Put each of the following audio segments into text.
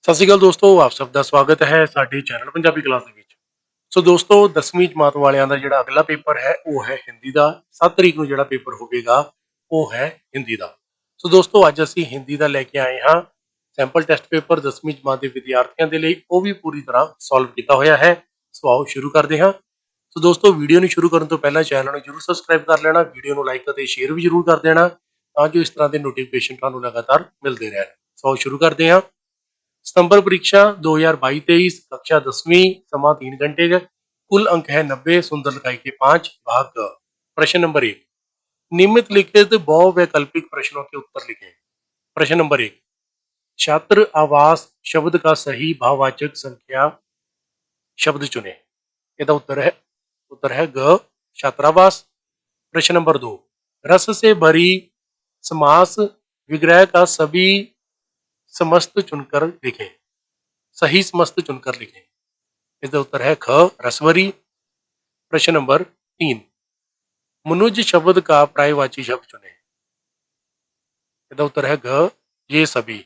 ਸਤਿ ਸ਼੍ਰੀ ਅਕਾਲ ਦੋਸਤੋ, ਆਪ ਸਭ ਦਾ ਸਵਾਗਤ ਹੈ ਸਾਡੇ ਚੈਨਲ ਪੰਜਾਬੀ ਕਲਾਸ ਦੇ ਵਿੱਚ। ਸੋ ਦੋਸਤੋ 10ਵੀਂ ਜਮਾਤ ਵਾਲਿਆਂ ਦਾ ਜਿਹੜਾ ਅਗਲਾ ਪੇਪਰ ਹੈ ਉਹ ਹੈ ਹਿੰਦੀ ਦਾ। 7 ਤਰੀਕ ਨੂੰ ਜਿਹੜਾ ਪੇਪਰ ਹੋਵੇਗਾ ਉਹ ਹੈ ਹਿੰਦੀ ਦਾ। ਸੋ ਦੋਸਤੋ ਅੱਜ ਅਸੀਂ ਹਿੰਦੀ ਦਾ ਲੈ ਕੇ ਆਏ ਹਾਂ ਸੈਂਪਲ ਟੈਸਟ ਪੇਪਰ 10ਵੀਂ ਜਮਾਤ ਦੇ ਵਿਦਿਆਰਥੀਆਂ ਦੇ ਲਈ, ਉਹ ਵੀ ਪੂਰੀ ਤਰ੍ਹਾਂ ਸੋਲਵ ਕੀਤਾ ਹੋਇਆ ਹੈ। ਸੋ ਆਓ ਸ਼ੁਰੂ ਕਰਦੇ ਹਾਂ। ਸੋ ਦੋਸਤੋ ਵੀਡੀਓ ਨੂੰ ਸ਼ੁਰੂ ਕਰਨ ਤੋਂ ਪਹਿਲਾਂ ਚੈਨਲ ਨੂੰ ਜਰੂਰ ਸਬਸਕ੍ਰਾਈਬ ਕਰ ਲੈਣਾ, ਵੀਡੀਓ ਨੂੰ ਲਾਈਕ ਅਤੇ ਸ਼ੇਅਰ ਵੀ ਜਰੂਰ ਕਰ ਦੇਣਾ ਤਾਂ ਜੋ ਇਸ ਤਰ੍ਹਾਂ ਦੇ ਨੋਟੀਫਿਕੇਸ਼ਨ ਤੁਹਾਨੂੰ ਲਗਾਤਾਰ ਮਿਲਦੇ ਰਹਿਣ। ਸੋ ਆਓ ਸ਼ੁਰੂ ਕਰਦੇ हैं। सितंबर परीक्षा 2022-23 कक्षा 10वीं, समा 3 घंटे का, कुल अंक है 90, सुंदर लिखाई के 5, भाग ग। प्रश्न नंबर 1, निम्नलिखित लिखित बहुवैकल्पिक प्रश्नों के उत्तर लिखें। प्रश्न नंबर 1, छात्र आवास शब्द का सही भाववाचक संख्या शब्द चुने। इसका उत्तर है ग, छात्रावास। प्रश्न नंबर 2, रस से भरी समास विग्रह का सभी समस्त चुनकर लिखें। सही समस्त चुनकर लिखें। इसका उत्तर है ख, रसवरी। प्रश्न नंबर 3, मनुज शब्द का पर्यायवाची शब्द चुने। इसका उत्तर है घ, ये सभी।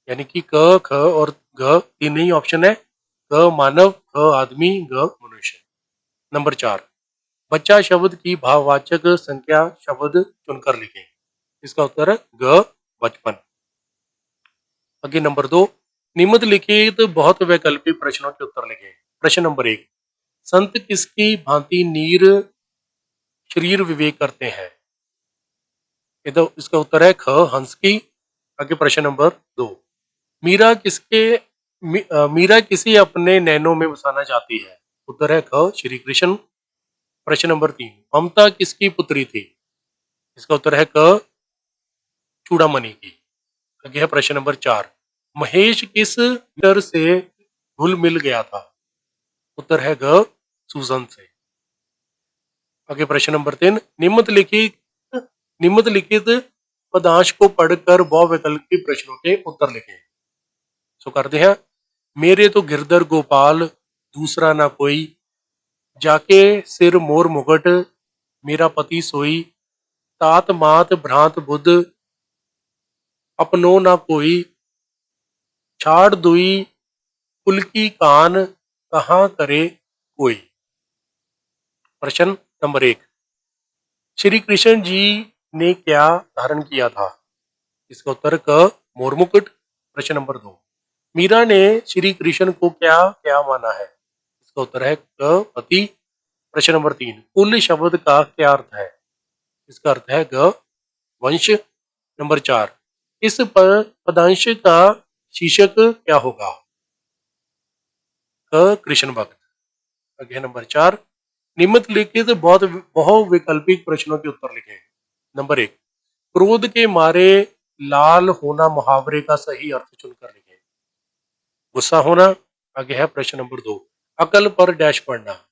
यानी कि क, ख और घ तीन ही ऑप्शन है। क मानव, ख आदमी, ग मनुष्य। नंबर 4, बच्चा शब्द की भाववाचक संख्या शब्द चुनकर लिखें। इसका उत्तर है ग, बचपन। आगे नंबर 2, निम्नलिखित बहुत वैकल्पिक प्रश्नों के उत्तर लिखें। प्रश्न नंबर 1, संत किसकी भांति नीर शरीर विवेक करते हैं। इसका उत्तर है ख, हंस की। आगे प्रश्न नंबर 2, मीरा मीरा किसी अपने नैनों में बसाना चाहती है। उत्तर है ख, श्री कृष्ण। प्रश्न नंबर 3, ममता किसकी पुत्री थी। इसका उत्तर है क, चूड़ामणि की। आगे है प्रश्न नंबर 4, महेश किस डर से घुल मिल गया था। उत्तर है ग, सूजन से। आगे प्रश्न नंबर 3, निम्नलिखित पदांश को पढ़कर बहुवैकल्पिक प्रश्नों के उत्तर लिखें। सो करते हैं। मेरे तो गिरधर गोपाल दूसरा ना कोई, जाके सिर मोर मुकुट मेरा पति सोई, तात मात भ्रांत बुद्ध अपनो ना कोई, छाड़ दुई कुल की कान कहाँ करे कोई। प्रश्न नंबर 1, श्री कृष्ण जी ने क्या धारण किया था। इसका उत्तर क, मोर मुकुट। प्रश्न नंबर 2, मीरा ने श्री कृष्ण को क्या क्या माना है। इसका उत्तर है क, पति। प्रश्न नंबर 3, कुल शब्द का क्या अर्थ है। इसका अर्थ है ग, वंश। नंबर 4, इस पदांश का शीर्षक क्या होगा। क, कृष्ण भक्त। आगे नंबर 4, निम्नलिखित बहुविकल्पिक प्रश्नों के उत्तर लिखें। नंबर 1, क्रोध के मारे लाल होना मुहावरे का सही अर्थ चुनकर लिखें। गुस्सा होना। आगे है प्रश्न नंबर 2, अकल पर डैश पड़ना।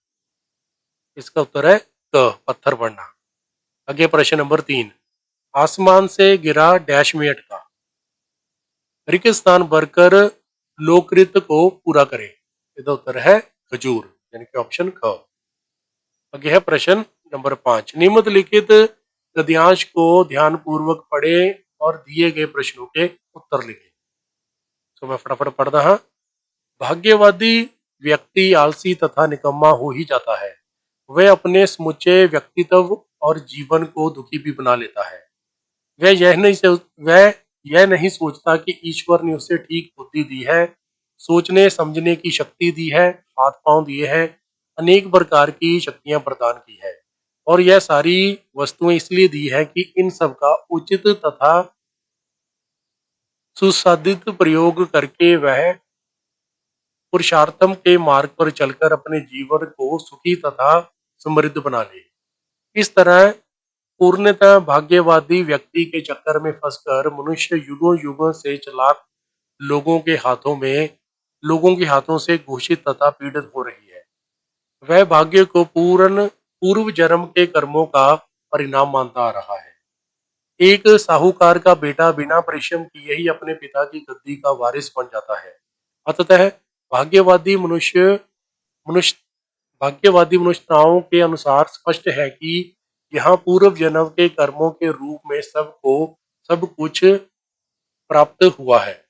इसका उत्तर है क, पत्थर पड़ना। आगे प्रश्न नंबर 3, आसमान से गिरा डैश में अटका। रिक्त स्थान भरकर लोककृत को पूरा करें। इसका उत्तर है खजूर, यानी कि ऑप्शन ख। आगे है प्रश्न नंबर 5, निम्नलिखित गद्यांश को ध्यानपूर्वक पढ़े और दिए गए प्रश्नों के उत्तर लिखें। तो मैं फटाफट पढ़ रहा। भाग्यवादी व्यक्ति आलसी तथा निकम्मा हो ही जाता है। वह अपने समुचे व्यक्तित्व और जीवन को दुखी भी बना लेता है। वह यह नहीं सोचता कि ईश्वर ने उसे ठीक बुद्धि दी है, सोचने समझने की शक्ति दी है, हाथ पांव दिए हैं, अनेक प्रकार की शक्तियां प्रदान की है, और यह सारी वस्तुएं इसलिए दी है कि इन सब का उचित तथा सुसाधित प्रयोग करके वह पुरुषार्थम के मार्ग पर चलकर अपने जीवन को सुखी तथा समृद्ध बना ले। इस तरह पूर्णतः भाग्यवादी व्यक्ति के चक्कर में फंसकर मनुष्य युगों युगों से चालाक लोगों के हाथों से घोषित तथा पीड़ित हो रही है। वह भाग्य को पूर्व जन्म के कर्मों का परिणाम मानता आ रहा है। एक साहूकार का बेटा बिना परिश्रम किए ही अपने पिता की गद्दी का वारिस बन जाता है। अतः भाग्यवादी मनुष्यताओं के अनुसार स्पष्ट है कि यहाँ पूर्व जन्म के कर्मों के रूप में सब कुछ प्राप्त हुआ है।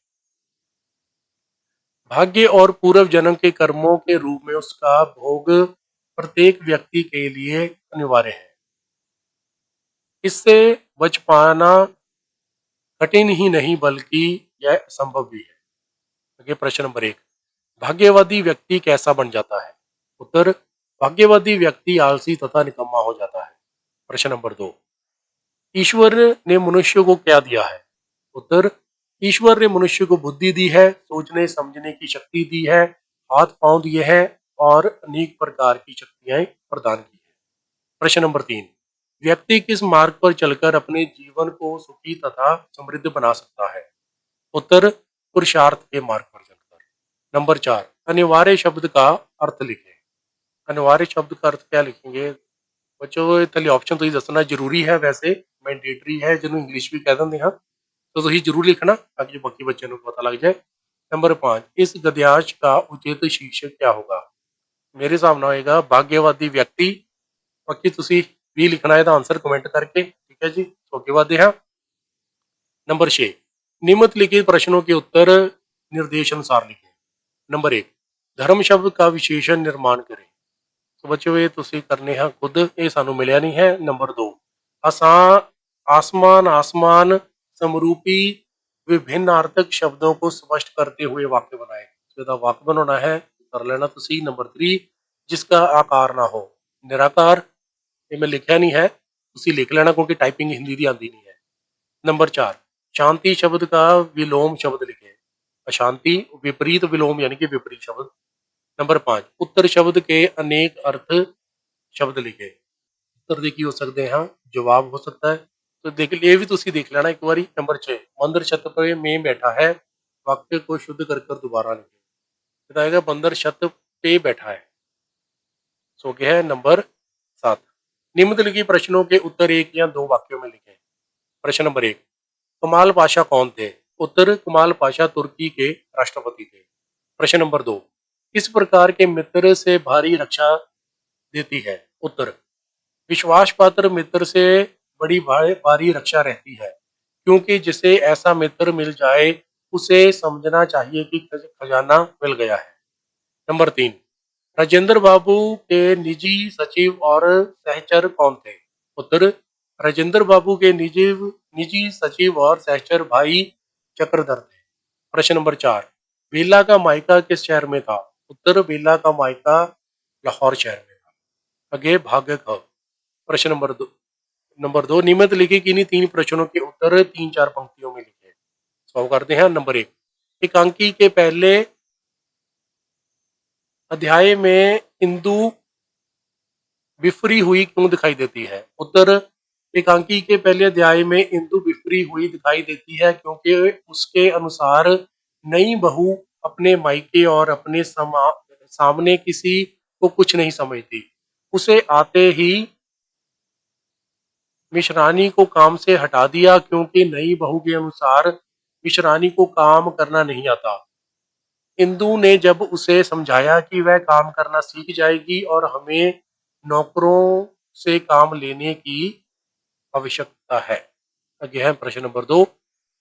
भाग्य और पूर्व जन्म के कर्मों के रूप में उसका भोग प्रत्येक व्यक्ति के लिए अनिवार्य है। इससे बच पाना कठिन ही नहीं बल्कि यह असंभव भी है। आगे प्रश्न नंबर 1, भाग्यवादी व्यक्ति कैसा बन जाता है? उत्तर, भाग्यवादी व्यक्ति आलसी तथा निकम्मा हो जाता है। प्रश्न नंबर 2, ईश्वर ने मनुष्य को क्या दिया है? उत्तर, ईश्वर ने मनुष्य को बुद्धि दी है, सोचने समझने की शक्ति दी है, हाथ पांव दिए हैं और अनेक प्रकार की शक्तियां प्रदान की है। प्रश्न नंबर 3, व्यक्ति किस मार्ग पर चलकर अपने जीवन को सुखी तथा समृद्ध बना सकता है? उत्तर, पुरुषार्थ के मार्ग पर चलकर। नंबर 4, अनिवार्य शब्द का अर्थ लिखें। अनिवार्य शब्द का अर्थ क्या लिखेंगे बच्चों? थले ऑप्शन तो दसना जरूरी है, वैसे मैंडेटरी है, जिन्होंने इंग्लिश भी कह देंगे हाँ, तो तुम जरूर लिखना ताकि जो बाकी बच्चों को पता लग जाए। नंबर 5, इस गद्यांश का उचित शीर्षक क्या होगा? मेरे हिसाब ਨਾਲ होएगा भाग्यवादी व्यक्ति। बाकी ਤੁਸੀਂ भी लिखना है आंसर कमेंट करके, ठीक है जी। तो आगे बढ़ते हैं। नंबर 6, निम्नलिखित प्रश्नों के उत्तर निर्देश अनुसार लिखें। नंबर 1, धर्म शब्द का विशेषण निर्माण करें। तो बच्चों ये तुसी करने हैं खुद, ये सानू मिलिया नहीं है। नंबर 2, आसमान आसमान समरूपी विभिन्न अर्थक शब्दों को स्पष्ट करते हुए वाक्य बनाए। तो वाक्य बनाना है, कर लेना तुसी। नंबर 3, जिसका आकार ना हो। निराकार, ये मैं लिखा नहीं है, तुसी लिख लेना क्योंकि टाइपिंग हिंदी की आती नहीं है। नंबर 4, शांति शब्द का विलोम शब्द लिखे। अशांति विपरीत विलोम यानी कि विपरीत शब्द। नंबर 5, उत्तर शब्द के अनेक अर्थ शब्द लिखे। उत्तर देखिए हो सकते हैं हाँ, जवाब हो सकता है, तो देख ये भी तुसी देख लेना एक बारी। नंबर 6, बंदर छत पे में बैठा है, वाक्य को शुद्ध कर कर दोबारा लिखे। बताएगा बंदर छत पे बैठा है। सो गया है नंबर 7, निम्नलिखित प्रश्नों के उत्तर एक या दो वाक्यों में लिखें। प्रश्न नंबर 1, कमाल पाशा कौन थे? उत्तर, कमाल पाशा तुर्की के राष्ट्रपति थे। प्रश्न नंबर 2, किस प्रकार के मित्र से भारी रक्षा देती है? उत्तर, विश्वास पात्र मित्र से बड़ी भारी रक्षा रहती है, क्योंकि जिसे ऐसा मित्र मिल जाए उसे समझना चाहिए कि खजाना मिल गया है। नंबर 3, राजेंद्र बाबू के निजी सचिव और सहचर कौन थे? उत्तर, राजेंद्र बाबू के निजी सचिव और सहचर भाई चक्रधर थे। प्रश्न नंबर 4, बेला का मायका किस शहर में था? उत्तर, बेला का मायका लाहौर शहर में था। आगे भाग ख। प्रश्न नंबर 2 निम्नलिखित किन्हीं तीन प्रश्नों के उत्तर 3-4 पंक्तियों में लिखे। सॉल्व करते हैं। नंबर 1, एकांकी के पहले अध्याय में इंदु बिफरी हुई क्यों दिखाई देती है? उत्तर, एकांकी के पहले अध्याय में इंदु बिफरी हुई दिखाई देती है क्योंकि उसके अनुसार नई बहू अपने मायके और अपने सामने किसी को कुछ नहीं समझती। उसे आते ही मिश्रानी को काम से हटा दिया क्योंकि नई बहू के अनुसार मिश्रानी को काम करना नहीं आता। इंदु ने जब उसे समझाया कि वह काम करना सीख जाएगी और हमें नौकरों से काम लेने की आवश्यकता है। आगे है प्रश्न नंबर 2,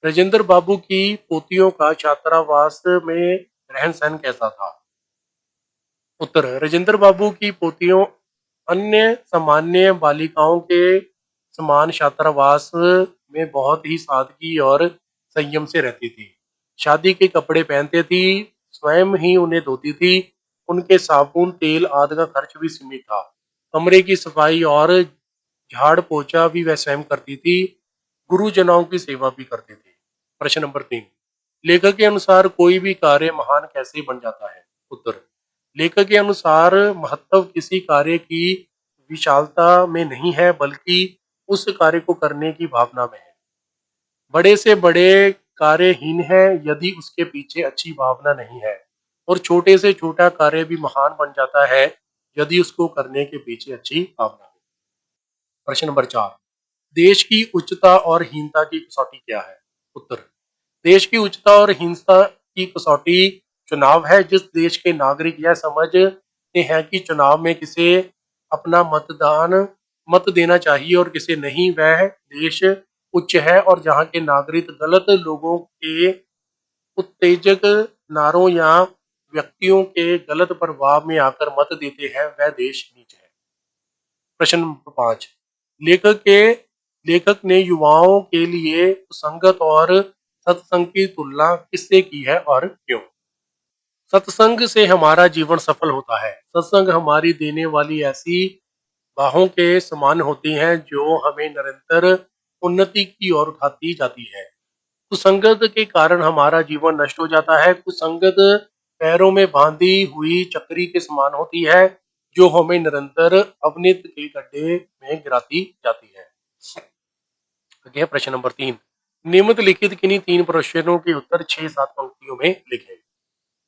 राजेंद्र बाबू की पोतियों का छात्रावास में रहन सहन कैसा था? उत्तर, राजेंद्र बाबू की पोतियों अन्य सामान्य बालिकाओं के समान छात्रावास में बहुत ही सादगी और संयम से रहती थी। शादी के कपड़े पहनते थी, स्वयं ही उन्हें धोती थी। उनके साबुन तेल आदि का खर्च भी सीमित था। कमरे की सफाई और झाड़ पोछा भी वह स्वयं करती थी। गुरुजनों की सेवा भी करती थी। प्रश्न नंबर 3, लेखक के अनुसार कोई भी कार्य महान कैसे बन जाता है? उत्तर, लेखक के अनुसार महत्व किसी कार्य की विशालता में नहीं है बल्कि उस कार्य को करने की भावना में है। बड़े से बड़े कार्यहीन है यदि उसके पीछे अच्छी भावना नहीं है, और छोटे से छोटा कार्य भी महान बन जाता है यदि उसको करने के पीछे अच्छी भावना हो। प्रश्न नंबर 4, देश की उच्चता और हीनता की कसौटी क्या है? उत्तर, देश की उच्चता और हीनता की कसौटी चुनाव है। जिस देश के नागरिक यह समझते हैं कि चुनाव में किसे अपना मत देना चाहिए और किसे नहीं, वह देश उच्च है। और जहां के नागरिक गलत लोगों के उत्तेजक नारों या व्यक्तियों के गलत प्रभाव में आकर मत देते हैं वह देश नीच है। प्रश्न नंबर 5, लेखक ने युवाओं के लिए संगत और सत्संग की तुलना किससे की है और क्यों? सत्संग से हमारा जीवन सफल होता है। सत्संग हमारी देने वाली ऐसी बाहों के समान होती हैं जो हमें निरंतर उन्नति की ओर उठाती जाती है। कुसंगत के कारण हमारा जीवन नष्ट हो जाता है। कुसंगत पैरों में बांधी हुई चक्री के समान होती है जो हमें निरंतर अवनीत के गड्ढे में गिराती जाती है। आगे प्रश्न नंबर 3, निम्नलिखित किन्हीं 3 प्रश्नों के उत्तर 6-7 पंक्तियों में लिखें।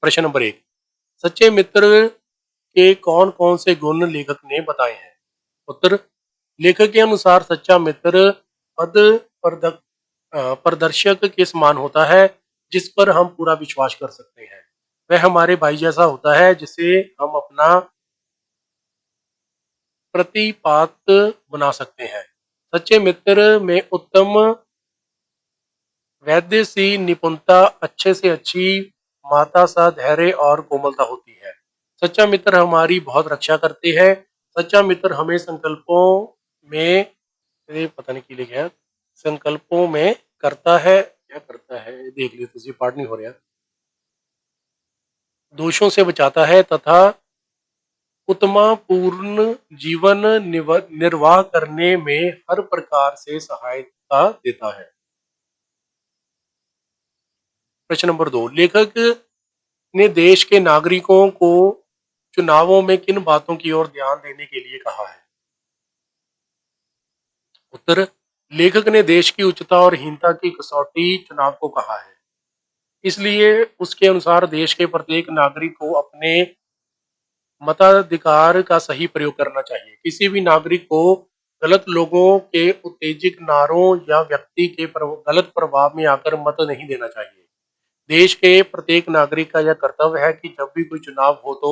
प्रश्न नंबर 1, सच्चे मित्र के कौन कौन से गुण लेखक ने बताए हैं? उत्तर, लेखक के अनुसार सच्चा मित्र पद प्रदर्शक के समान होता है जिस पर हम पूरा विश्वास कर सकते हैं। वह हमारे भाई जैसा होता है जिसे हम अपना प्रतिपात बना सकते हैं। सच्चे मित्र में उत्तम वैद्य सी निपुणता, अच्छे से अच्छी माता सा धैर्य और कोमलता होती है। सच्चा मित्र हमारी बहुत रक्षा करते हैं। सच्चा मित्र हमें संकल्पों में, ये पता नहीं की लिखा है, संकल्पों में करता है, क्या करता है देख लीजिए, तुझे पाठ नहीं हो रहा, दोषों से बचाता है तथा उत्तमापूर्ण जीवन निर्वाह करने में हर प्रकार से सहायता देता है। प्रश्न नंबर 2, लेखक ने देश के नागरिकों को चुनावों में किन बातों की ओर ध्यान देने के लिए कहा है? उत्तर, लेखक ने देश की उच्चता और हीनता की कसौटी चुनाव को कहा है। इसलिए उसके अनुसार देश के प्रत्येक नागरिक को अपने मताधिकार का सही प्रयोग करना चाहिए। किसी भी नागरिक को गलत लोगों के उत्तेजक नारों या व्यक्ति के गलत प्रभाव में आकर मत नहीं देना चाहिए। देश के प्रत्येक नागरिक का यह कर्तव्य है कि जब भी कोई चुनाव हो तो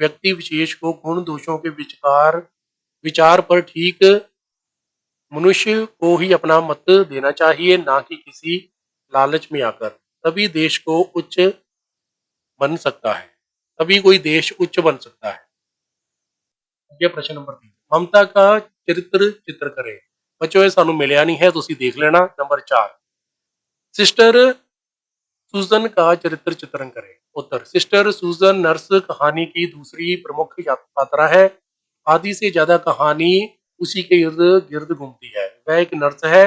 व्यक्ति विशेष को गुण दोषों के विचार पर ठीक मनुष्य को ही अपना मत देना चाहिए, ना कि किसी लालच में आकर। तभी देश को उच्च बन सकता है, तभी कोई देश उच्च बन सकता है। ये प्रश्न नंबर 3, ममता का चरित्र चित्र करें। बच्चों ये सानू मिलिया नहीं है, तुसी देख लेना। नंबर 4, सिस्टर सूजन का चरित्र चित्रण करें। उत्तर, सिस्टर सूजन नर्स कहानी की दूसरी प्रमुख पात्रा है। आधी से ज्यादा कहानी उसी के इर्द गिर्द घूमती है। वह एक नर्स है।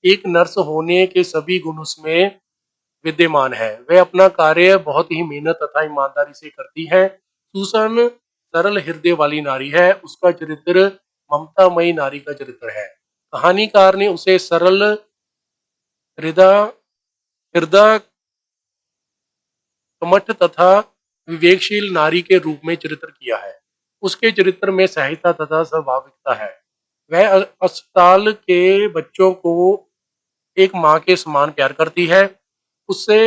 एक नर्स होने के सभी गुण उसमें विद्यमान है। वह अपना कार्य बहुत ही मेहनत तथा ईमानदारी से करती है। सूसन सरल हृदय वाली नारी है। उसका चरित्र ममतामयी नारी का चरित्र है। कहानीकार ने उसे सरल हृदय हृदय कमठ तथा विवेकशील नारी के रूप में चरित्र किया है। उसके चरित्र में सहजता तथा स्वाभाविकता है। वह अस्पताल के बच्चों को एक माँ के समान प्यार करती है। उससे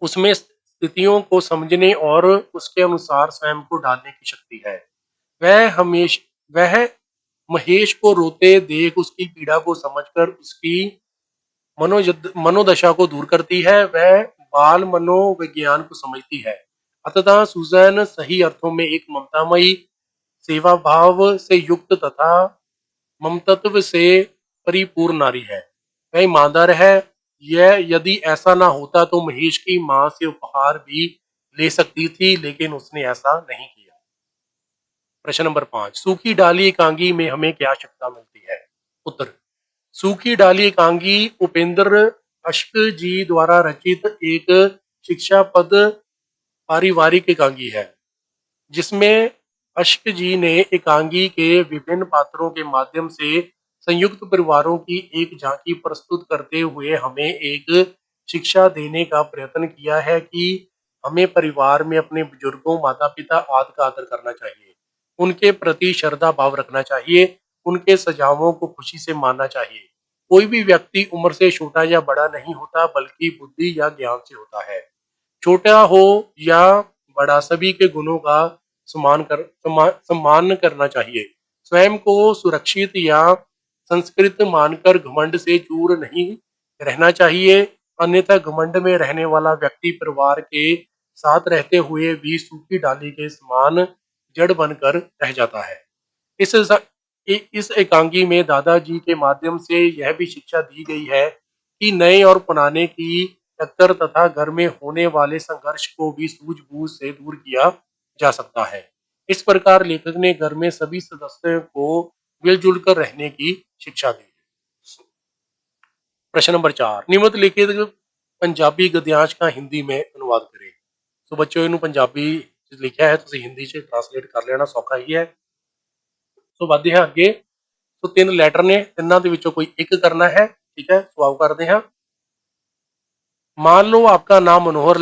उसमें स्थितियों को समझने और उसके अनुसार स्वयं को ढालने की शक्ति है। वह महेश को रोते देख उसकी पीड़ा को समझकर उसकी मनोदशा को दूर करती है। वह बाल मनोविज्ञान को समझती है। अतः सुजैन सही अर्थों में एक ममतामयी, सेवा भाव से युक्त तथा ममतत्व से परिपूर्ण नारी है। वह ईमानदार है। यह यदि ऐसा ना होता तो महेश की मां से उपहार भी ले सकती थी, लेकिन उसने ऐसा नहीं किया। प्रश्न नंबर 5, सूखी डाली एकांगी में हमें क्या शिक्षा मिलती है? उत्तर, सूखी डाली एकांगी उपेंद्र अश्क जी द्वारा रचित एक शिक्षा पद पारिवारिक एकांगी है, जिसमें अश्क जी ने एकांगी के विभिन्न पात्रों के माध्यम से संयुक्त परिवारों की एक झांकी प्रस्तुत करते हुए हमें एक शिक्षा देने का प्रयत्न किया है कि हमें परिवार में अपने बुजुर्गों, माता पिता आदि का आदर करना चाहिए, उनके प्रति श्रद्धा भाव रखना चाहिए, उनके सुझावों को खुशी से मानना चाहिए। कोई भी व्यक्ति उम्र से छोटा या बड़ा नहीं होता, बल्कि बुद्धि या ज्ञान से होता है। छोटा हो या बड़ा, सभी के गुणों का सम्मान करना चाहिए। स्वयं को सुरक्षित या संस्कृत मानकर घमंड से चूर नहीं रहना चाहिए, अन्यथा घमंड में रहने वाला व्यक्ति परिवार के साथ रहते हुए भी सूखी डाली के समान जड़ बनकर रह जाता है। इस इस एकांगी में दादाजी के माध्यम से यह भी शिक्षा दी गई है कि नए और पुराने की टक्कर तथा घर में होने वाले संघर्ष को भी सूझबूझ से दूर किया जा सकता है। इस प्रकार लेखक ने घर में सभी सदस्यों को मिलजुल कर रहने की शिक्षा दी है। प्रश्न नंबर 4, निम्नलिखित पंजाबी गद्यांश का हिंदी में अनुवाद करें। तो बच्चों इन्होंने पंजाबी लिखा है तो हिंदी से ट्रांसलेट कर लेना सौखा ही है। तो ਵਧਦੇ ਹਾਂ ਅੱਗੇ। तो 3 ਲੈਟਰ ਨੇ, ਤਿੰਨਾਂ ਦੇ ਵਿੱਚੋਂ कोई एक करना है। ठीक है, ਸਵਾਲ ਕਰਦੇ हैं। मान लो आपका नाम मनोहर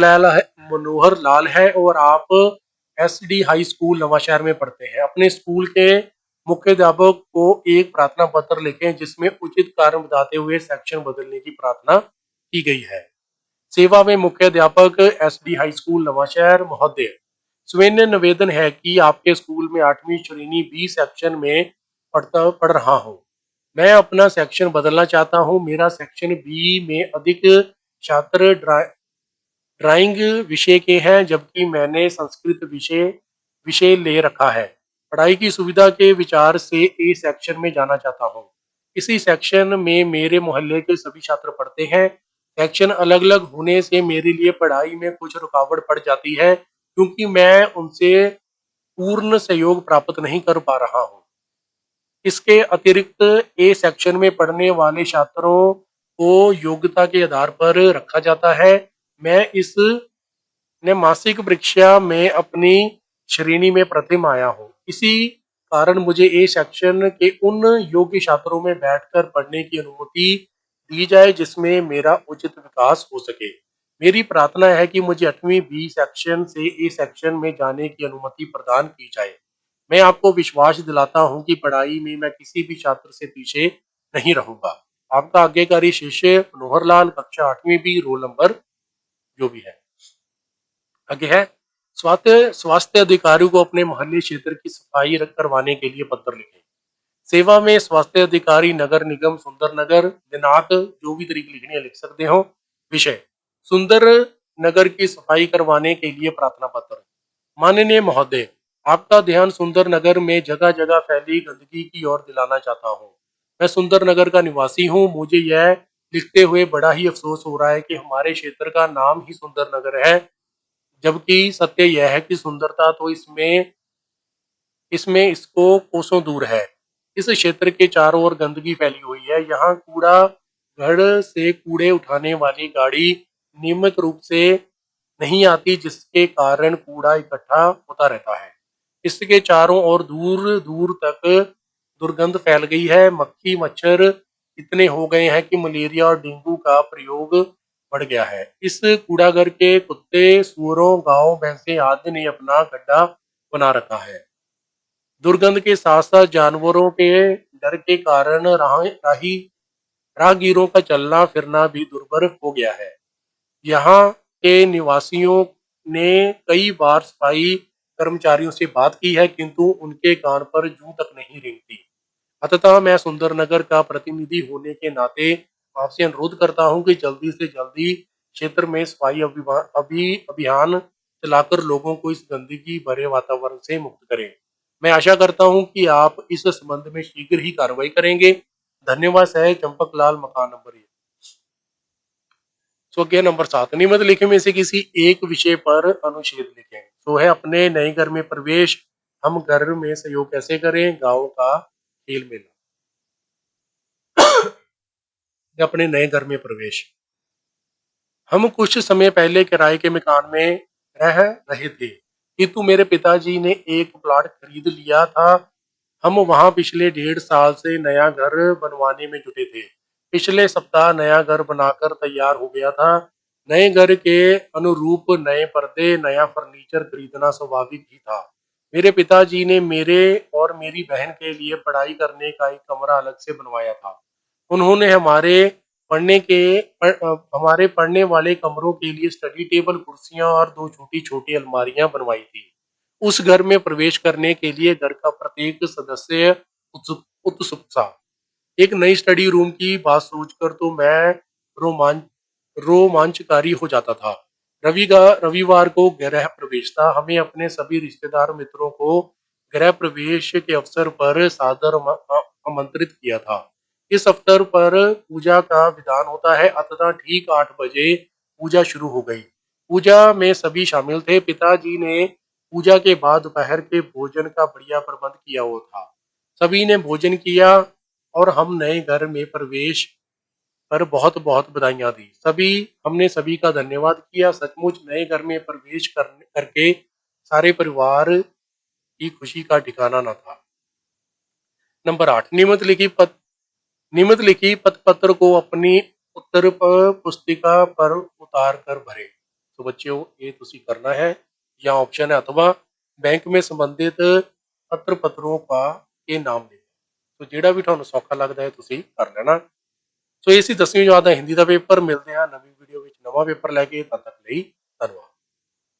लाल है और आप SD हाई स्कूल नवांशहर में पढ़ते हैं। अपने स्कूल के मुख्य अध्यापक को एक प्रार्थना पत्र लिखें जिसमें उचित कारण बताते हुए सेक्शन बदलने की प्रार्थना की गई है। सेवा में मुख्य अध्यापक SD हाई स्कूल नवांशहर महोदय, सविनय निवेदन है कि आपके स्कूल में 8वीं श्रेणी बी सेक्शन में पढ़ रहा हूँ। मैं अपना सेक्शन बदलना चाहता हूँ। मेरा सेक्शन बी में अधिक छात्र ड्राइंग विषय के हैं जबकि मैंने संस्कृत विषय ले रखा है। पढ़ाई की सुविधा के विचार से ए सेक्शन में जाना चाहता हूँ। इसी सेक्शन में मेरे मोहल्ले के सभी छात्र पढ़ते हैं। सेक्शन अलग अलग होने से मेरे लिए पढ़ाई में कुछ रुकावट पड़ जाती है क्योंकि मैं उनसे पूर्ण सहयोग प्राप्त नहीं कर पा रहा हूँ। इसके अतिरिक्त ए सेक्शन में पढ़ने वाले छात्रों को योग्यता के आधार पर रखा जाता है। मैं इस मासिक परीक्षा में अपनी श्रेणी में प्रथम आया हूँ। इसी कारण मुझे ए सेक्शन के उन योग्य छात्रों में बैठकर पढ़ने की अनुमति दी जाए जिसमें मेरा उचित विकास हो सके। मेरी प्रार्थना है कि मुझे 8वीं बी सेक्शन से ए सेक्शन में जाने की अनुमति प्रदान की जाए। मैं आपको विश्वास दिलाता हूं कि पढ़ाई में मैं किसी भी छात्र से पीछे नहीं रहूंगा। आपका आज्ञाकारी शिष्य मनोहर लाल, कक्षा 8वीं बी, रोल नंबर जो भी है। आगे है, स्वास्थ्य अधिकारियों को अपने मोहल्ले क्षेत्र की सफाई करवाने के लिए पत्र लिखें। सेवा में स्वास्थ्य अधिकारी नगर निगम सुंदर नगर। दिनांक जो भी तारीख लिखनी है लिख सकते हो। विषय सुंदर नगर की सफाई करवाने के लिए प्रार्थना पत्र। माननीय महोदय, आपका ध्यान सुंदर नगर में जगह जगह फैली गंदगी की ओर दिलाना चाहता हूँ। मैं सुंदर नगर का निवासी हूँ। मुझे यह लिखते हुए बड़ा ही अफसोस हो रहा है कि हमारे क्षेत्र का नाम ही सुंदर नगर है, जबकि सत्य यह है कि सुंदरता तो इसमें इसमें इसको कोसों दूर है। इस क्षेत्र के चारों ओर गंदगी फैली हुई है। यहाँ कूड़ा घर से कूड़े उठाने वाली गाड़ी नियमित रूप से नहीं आती जिसके कारण कूड़ा इकट्ठा होता रहता है। इसके चारों ओर दूर दूर तक दुर्गंध फैल गई है। मक्खी मच्छर इतने हो गए हैं कि मलेरिया और डेंगू का प्रयोग बढ़ गया है। इस कूड़ाघर के कुत्ते, सुअरों, गायों, भैंसे आदि ने अपना गड्ढा बना रखा है। दुर्गंध के साथ साथ जानवरों के डर के कारण राहगीरों का चलना फिरना भी दुर्भर हो गया है। यहाँ के निवासियों ने कई बार सफाई कर्मचारियों से बात की है किंतु उनके कान पर जूं तक नहीं रेंगती। अतः मैं सुंदरनगर का प्रतिनिधि होने के नाते आपसे अनुरोध करता हूं कि जल्दी से जल्दी क्षेत्र में सफाई अभियान चलाकर लोगों को इस गंदगी भरे वातावरण से मुक्त करें। मैं आशा करता हूं कि आप इस संबंध में शीघ्र ही कार्रवाई करेंगे। धन्यवाद। सह चंपक लाल, मकान नंबर 1। सो अगेन नंबर 7, निम्नलिखित में से किसी एक विषय पर अनुच्छेद लिखें। तो है अपने नए घर में प्रवेश। हम घर में सहयोग कैसे करें? गांव का खेल मेला। अपने नए घर में प्रवेश। हम कुछ समय पहले किराए के मकान में रह रहे थे किंतु मेरे पिताजी ने एक प्लॉट खरीद लिया था। हम वहां पिछले 1.5 साल से नया घर बनवाने में जुटे थे। पिछले सप्ताह नया घर बनाकर तैयार हो गया था। नए घर के अनुरूप नए पर्दे, नया फर्नीचर खरीदना स्वाभाविक ही था। मेरे पिताजी ने मेरे और मेरी बहन के लिए पढ़ाई करने का एक कमरा अलग से बनवाया था। उन्होंने हमारे पढ़ने वाले कमरों के लिए स्टडी टेबल, कुर्सियां और 2 छोटी छोटी अलमारियां बनवाई थी। उस घर में प्रवेश करने के लिए घर का प्रत्येक सदस्य उत्सुक था। एक नई स्टडी रूम की बात सोचकर तो मैं रोमांचकारी हो जाता था। रविवार को गृह प्रवेश था। हमें अपने सभी रिश्तेदार मित्रों को गृह प्रवेश के अवसर पर सादर आमंत्रित किया था। इस अवसर पर पूजा का विधान होता है, अतः ठीक 8 बजे पूजा शुरू हो गई। पूजा में सभी शामिल थे। पिताजी ने पूजा के बाद दोपहर के भोजन का बढ़िया प्रबंध किया हुआ था। सभी ने भोजन किया और हम नए घर में प्रवेश पर बहुत बहुत बधाइयां दी। हमने सभी का धन्यवाद किया। सचमुच नए घर में प्रवेश करके सारे परिवार की खुशी का ठिकाना न था। नंबर 8, नियमित लिखी पत्र पत्र को अपनी उत्तर पुस्तिका पर उतार कर भरे। तो बच्चों ये तुसी करना है, या ऑप्शन है अथवा बैंक में संबंधित पत्र पत्रों का के नाम लिखो। तो ਜਿਹੜਾ ਵੀ ਤੁਹਾਨੂੰ ਸੌਖਾ ਲੱਗਦਾ ਹੈ ਤੁਸੀਂ ਕਰ ਲੈਣਾ। ਸੋ ਇਹ ਸੀ 10ਵੀਂ ਜਮਾਤ ਦਾ ਹਿੰਦੀ ਦਾ ਪੇਪਰ। ਮਿਲਦੇ ਹਾਂ ਨਵੀਂ ਵੀਡੀਓ ਵਿੱਚ ਨਵਾਂ ਪੇਪਰ ਲੈ ਕੇ। ਤਦ ਤੱਕ ਲਈ ਧੰਨਵਾਦ।